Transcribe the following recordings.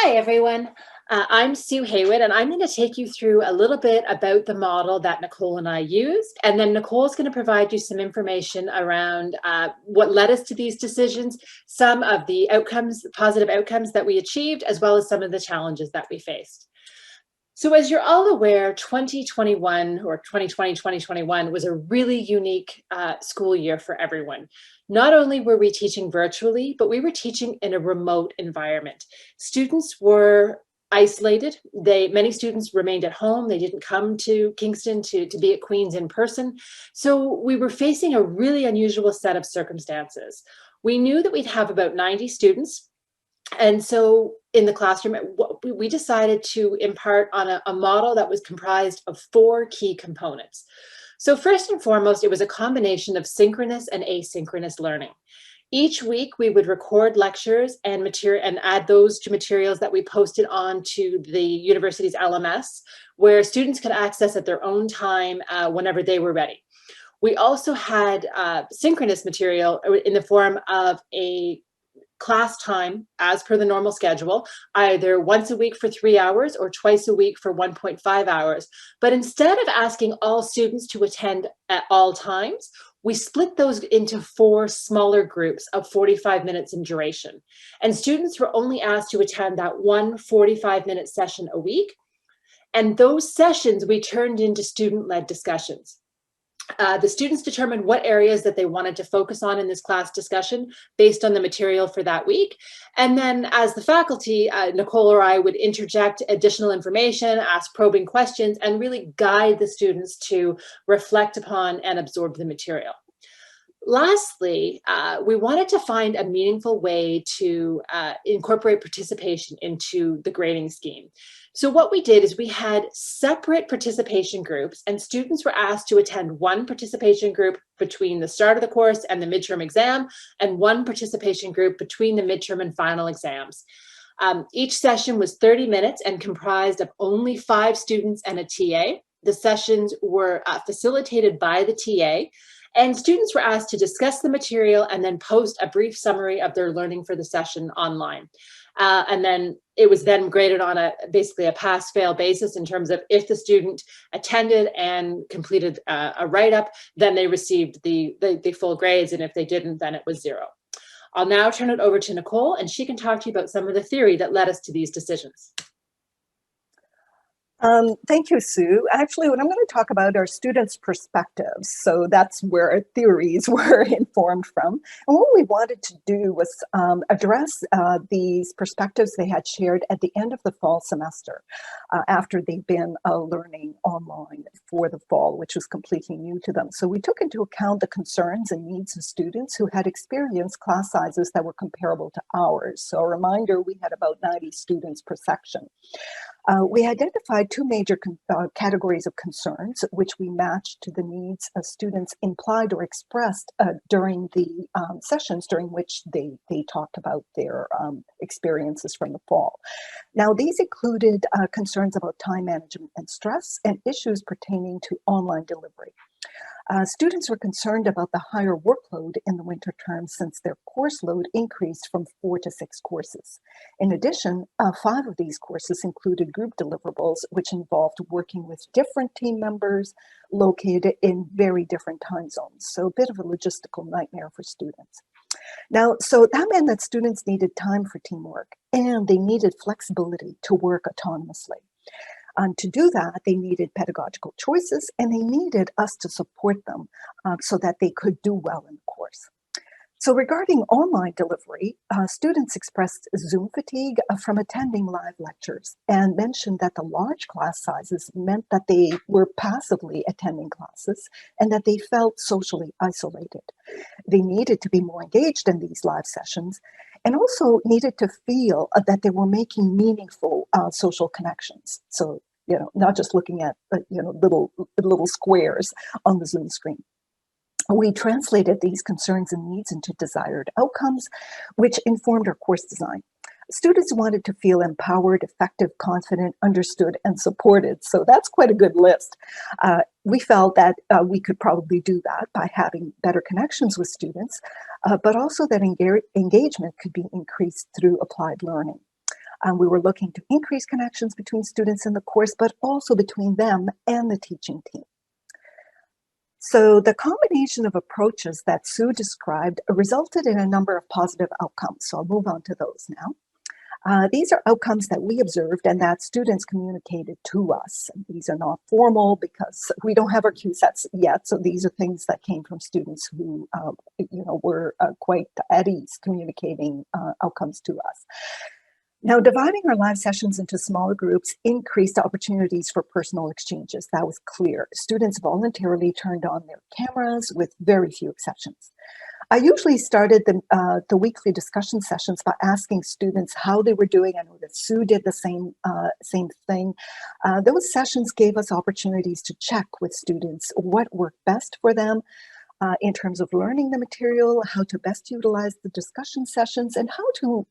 Hi, everyone. I'm Sue Haywood, and I'm going to take you through a little bit about the model that Nicole and I used. And then Nicole's going to provide you some information around what led us to these decisions, some of the outcomes, positive outcomes that we achieved, as well as some of the challenges that we faced. So as you're all aware, 2021 or 2020-2021 was a really unique school year for everyone. Not only were we teaching virtually, but we were teaching in a remote environment. Students were isolated. Many students remained at home. They didn't come to Kingston to be at Queen's in person. So we were facing a really unusual set of circumstances. We knew that we'd have about 90 students. And so in the classroom, we decided to impart on a model that was comprised of 4 key components. So first and foremost, it was a combination of synchronous and asynchronous learning. Each week, we would record lectures and add those to materials that we posted onto the university's LMS, where students could access at their own time whenever they were ready. We also had synchronous material in the form of a class time as per the normal schedule, either once a week for 3 hours or twice a week for 1.5 hours. But instead of asking all students to attend at all times, we split those into 4 smaller groups of 45 minutes in duration. And students were only asked to attend that one 45-minute session a week. And those sessions we turned into student-led discussions. The students determined what areas that they wanted to focus on in this class discussion based on the material for that week. And then as the faculty, Nicole or I would interject additional information, ask probing questions, and really guide the students to reflect upon and absorb the material. Lastly, we wanted to find a meaningful way to incorporate participation into the grading scheme. So what we did is we had separate participation groups, and students were asked to attend one participation group between the start of the course and the midterm exam, and one participation group between the midterm and final exams. Each session was 30 minutes and comprised of only 5 students and a TA. The sessions were facilitated by the TA. And students were asked to discuss the material and then post a brief summary of their learning for the session online. And then it was then graded on basically a pass-fail basis in terms of if the student attended and completed a write-up, then they received the full grades, and if they didn't, then it was 0. I'll now turn it over to Nicole, and she can talk to you about some of the theory that led us to these decisions. Thank you, Sue. Actually, what I'm going to talk about are students' perspectives. So that's where our theories were informed from. And what we wanted to do was address these perspectives they had shared at the end of the fall semester, after they'd been learning online for the fall, which was completely new to them. So we took into account the concerns and needs of students who had experienced class sizes that were comparable to ours. So a reminder, we had about 90 students per section. We identified 2 major categories of concerns, which we matched to the needs of students implied or expressed during the sessions during which they talked about their experiences from the fall. Now, these included concerns about time management and stress, and issues pertaining to online delivery. Students were concerned about the higher workload in the winter term since their course load increased from 4 to 6 courses. In addition, 5 of these courses included group deliverables, which involved working with different team members located in very different time zones. So a bit of a logistical nightmare for students. Now, so that meant that students needed time for teamwork, and they needed flexibility to work autonomously. To do that, they needed pedagogical choices, and they needed us to support them so that they could do well in the course. So regarding online delivery, students expressed Zoom fatigue from attending live lectures and mentioned that the large class sizes meant that they were passively attending classes and that they felt socially isolated. They needed to be more engaged in these live sessions and also needed to feel that they were making meaningful social connections. So, not just looking at, little squares on the Zoom screen. We translated these concerns and needs into desired outcomes, which informed our course design. Students wanted to feel empowered, effective, confident, understood, and supported. So that's quite a good list. We felt that we could probably do that by having better connections with students, but also that engagement could be increased through applied learning. We were looking to increase connections between students in the course, but also between them and the teaching team. So the combination of approaches that Sue described resulted in a number of positive outcomes. So I'll move on to those now. These are outcomes that we observed and that students communicated to us. And these are not formal because we don't have our Q sets yet. So these are things that came from students who, were quite at ease communicating outcomes to us. Now, dividing our live sessions into smaller groups increased opportunities for personal exchanges. That was clear. Students voluntarily turned on their cameras with very few exceptions. I usually started the weekly discussion sessions by asking students how they were doing. I know that Sue did the same thing. Those sessions gave us opportunities to check with students what worked best for them in terms of learning the material, how to best utilize the discussion sessions, and how to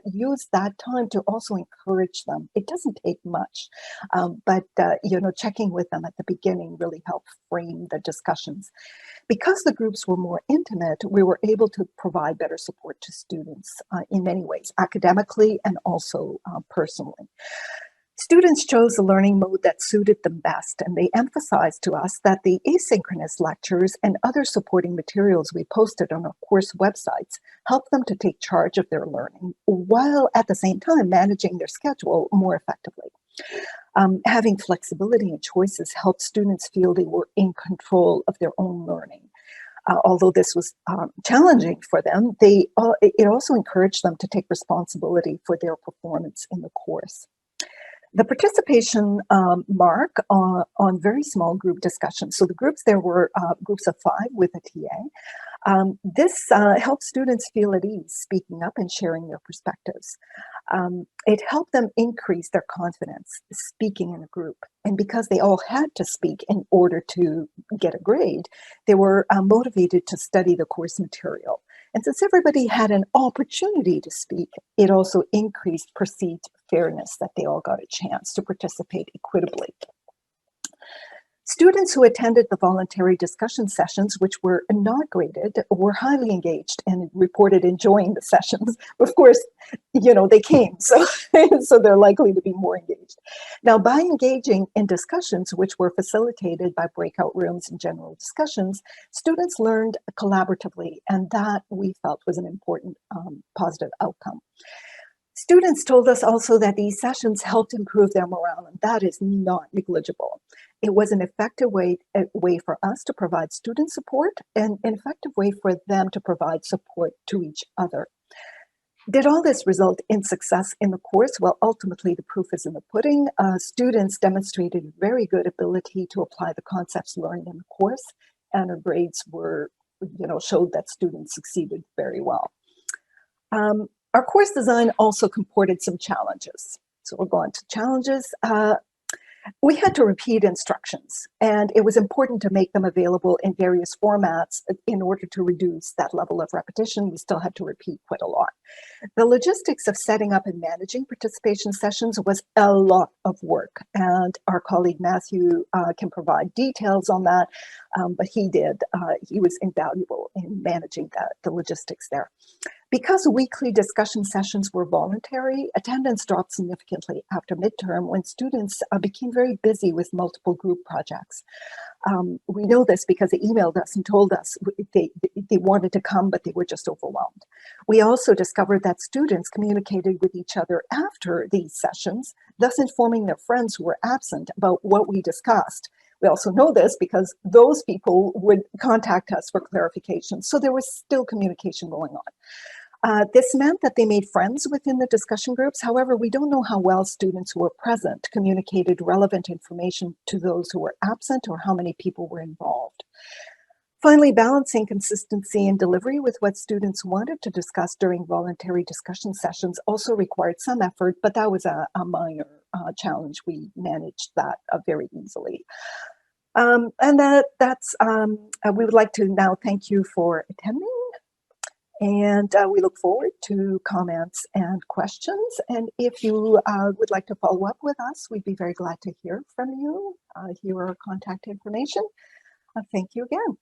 use that time to also encourage them. It doesn't take much, but checking with them at the beginning really helped frame the discussions. Because the groups were more intimate, we were able to provide better support to students in many ways, academically and also personally. Students chose the learning mode that suited them best, and they emphasized to us that the asynchronous lectures and other supporting materials we posted on our course websites helped them to take charge of their learning, while at the same time managing their schedule more effectively. Having flexibility and choices helped students feel they were in control of their own learning. Although this was challenging for them, it also encouraged them to take responsibility for their performance in the course. The participation mark on very small group discussions. So the groups, there were groups of 5 with a TA. This helped students feel at ease speaking up and sharing their perspectives. It helped them increase their confidence speaking in a group. And because they all had to speak in order to get a grade, they were motivated to study the course material. And since everybody had an opportunity to speak, it also increased perceived fairness, that they all got a chance to participate equitably. Students who attended the voluntary discussion sessions, which were not graded, were highly engaged and reported enjoying the sessions. Of course, they came, so they're likely to be more engaged. Now, by engaging in discussions, which were facilitated by breakout rooms and general discussions, students learned collaboratively, and that we felt was an important positive outcome. Students told us also that these sessions helped improve their morale, and that is not negligible. It was an effective way for us to provide student support and an effective way for them to provide support to each other. Did all this result in success in the course? Well, ultimately, the proof is in the pudding. Students demonstrated very good ability to apply the concepts learned in the course, and our grades showed that students succeeded very well. Our course design also comported some challenges. So we'll go on to challenges. We had to repeat instructions, and it was important to make them available in various formats in order to reduce that level of repetition. We still had to repeat quite a lot. The logistics of setting up and managing participation sessions was a lot of work, and our colleague Matthew can provide details on that, but he was invaluable in managing the logistics there. Because weekly discussion sessions were voluntary, attendance dropped significantly after midterm when students became very busy with multiple group projects. We know this because they emailed us and told us they wanted to come, but they were just overwhelmed. We also discovered that students communicated with each other after these sessions, thus informing their friends who were absent about what we discussed. We also know this because those people would contact us for clarification. So there was still communication going on. This meant that they made friends within the discussion groups. However, we don't know how well students who were present communicated relevant information to those who were absent or how many people were involved. Finally, balancing consistency and delivery with what students wanted to discuss during voluntary discussion sessions also required some effort, but that was a minor challenge. We managed that very easily. We would like to now thank you for attending. And we look forward to comments and questions. And if you would like to follow up with us, we'd be very glad to hear from you. Here are our contact information. Thank you again.